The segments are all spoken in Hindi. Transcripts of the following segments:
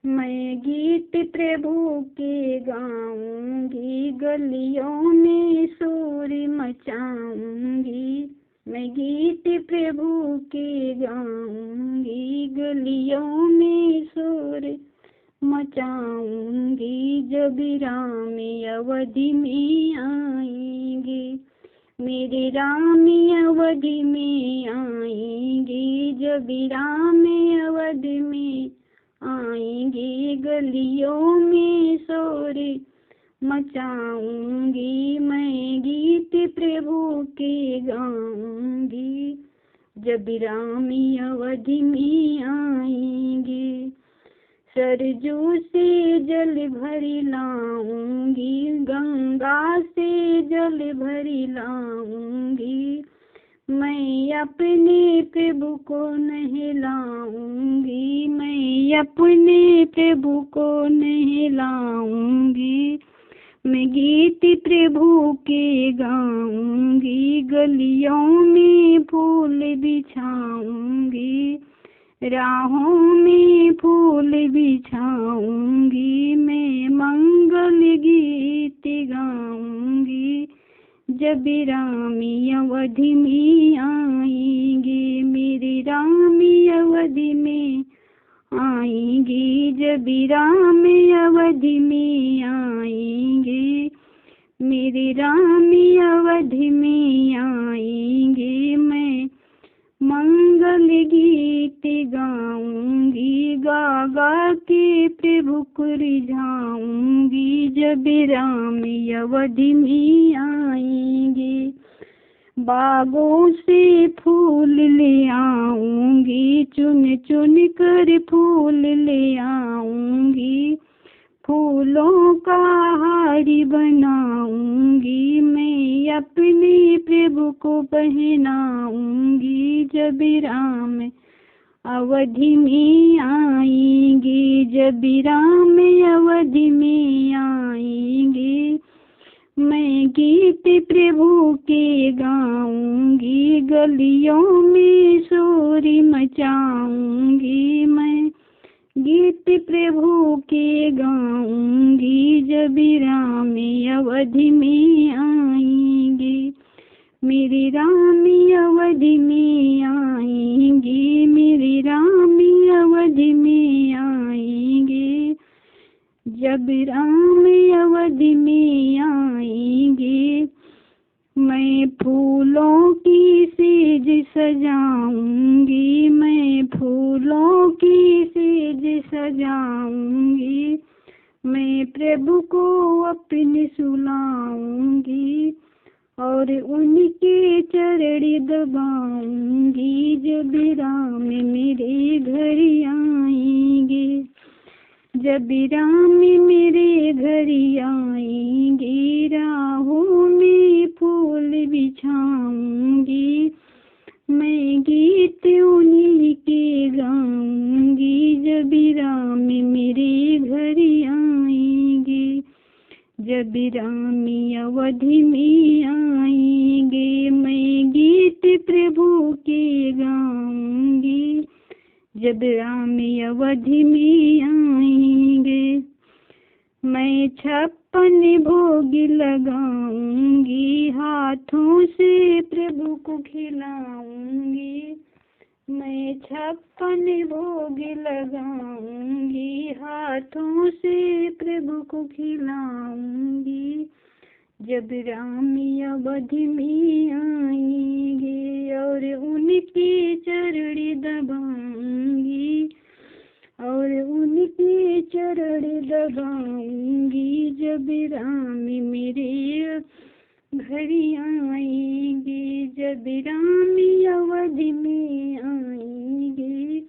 मैं गीत प्रभु के गाऊंगी, गलियों में शोर मचाऊंगी। मैं गीत प्रभु के गाऊंगी, गलियों में शोर मचाऊंगी। जब राम अवधि में आएंगे, मेरे राम अवधि में आएंगे। जब राम अवधि में आएंगे, गलियों में शोर मचाऊंगी। मैं गीत प्रभु के गाऊंगी, जब राम अवधि में आएंगे। सरजू से जल भरी लाऊंगी, गंगा से जल भरी लाऊंगी। मैं अपने प्रभु को नहलाऊंगी, मैं अपने प्रभु को नहलाऊंगी। मैं गीत प्रभु के गाऊंगी, गलियों में फूल बिछाऊंगी। राहों में फूल बिछाऊंगी। मैं मंगल गीत गाऊंगी, जब राम अवधि में आएंगे। मेरे राम अवधि में आएंगे, जब राम अवधि में आएंगे। मेरे राम अवधि में आएंगे। मैं मंगल गीत गाऊंगी, गा गा के प्रभु को रिझाऊंगी। जब राम अवधि में आएंगे, बागों से फूल ले आऊंगी, चुन चुन कर फूल ले आऊंगी। फूलों का हारी बनाऊंगी, मैं अपने प्रभु को पहनाऊंगी। जब राम अवधि में आएंगे, जब राम अवधि में आएंगे। मैं गीत प्रभु के गाऊंगी, गलियों में शोर मचाऊंगी। मैं गीत प्रभु के गाऊंगी, जब राम अवधि में आएंगे। मेरे राम अवधि में आएंगे, मेरे राम अवधि में आएंगे। जब राम अवधि में आएंगे, मैं फूलों की सेज सजाऊंगी, मैं फूलों की सेज सजाऊंगी। मैं प्रभु को अपने सुलाऊंगी और उनके चरण दबाऊंगी। जब राम मेरे घर आएंगे, जब राम मेरे घर आएंगे। राहों में फूल बिछाऊंगी, मैं गीत उन्हीं के गाऊंगी। जब राम मेरे घर आएंगे, जब राम अवधि में आएंगे। मैं गीत प्रभु के गाऊंगी, जब राम अवधि में आएंगे। मैं 56 भोग लगाऊंगी, हाथों से प्रभु को खिलाऊंगी। मैं 56 भोग लगाऊंगी, हाथों से प्रभु को खिलाऊंगी। जब राम अवधि में आएंगे और उनके चरण दबाऊंगी, और उनके चरण दबाऊंगी। जब राम मेरे घर आएंगे, जब राम अवधि में आएंगे।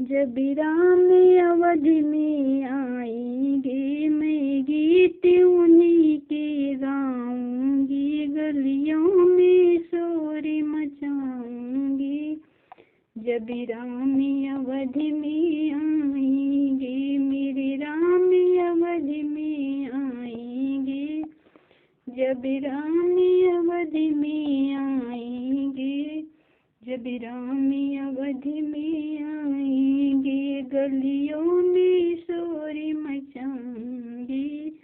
जब राम अवधि में आएंगे, मैं गीत उन्हीं के गाऊंगी, गलियों में शोर मचाऊंगी। जब राम अवधि में आएंगे, मेरे राम अवधि में आएंगे। जब राम अवधि में आएंगे, जब राम अवधि में आएंगे। गलियों में शोर मचाऊंगी,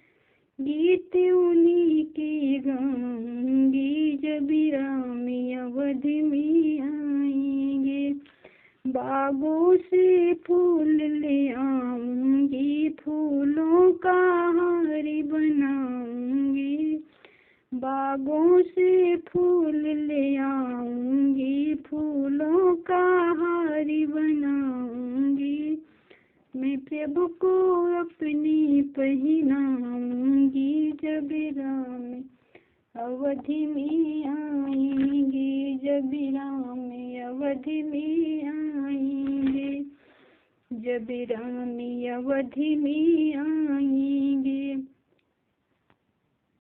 गीत उन्हीं के गाऊंगी जब राम अवध में आएंगे। बागों से फूल ले आऊंगी, फूलों का हार बनाऊंगी, बागों से फूल ले आऊंगी, फूलों का हार बनाऊंगी। मैं प्रभु को अपनी पहनाऊंगी जब राम अवधि में आएंगे, जब राम अवधि में आएंगे, जब राम अवधि में आएंगे।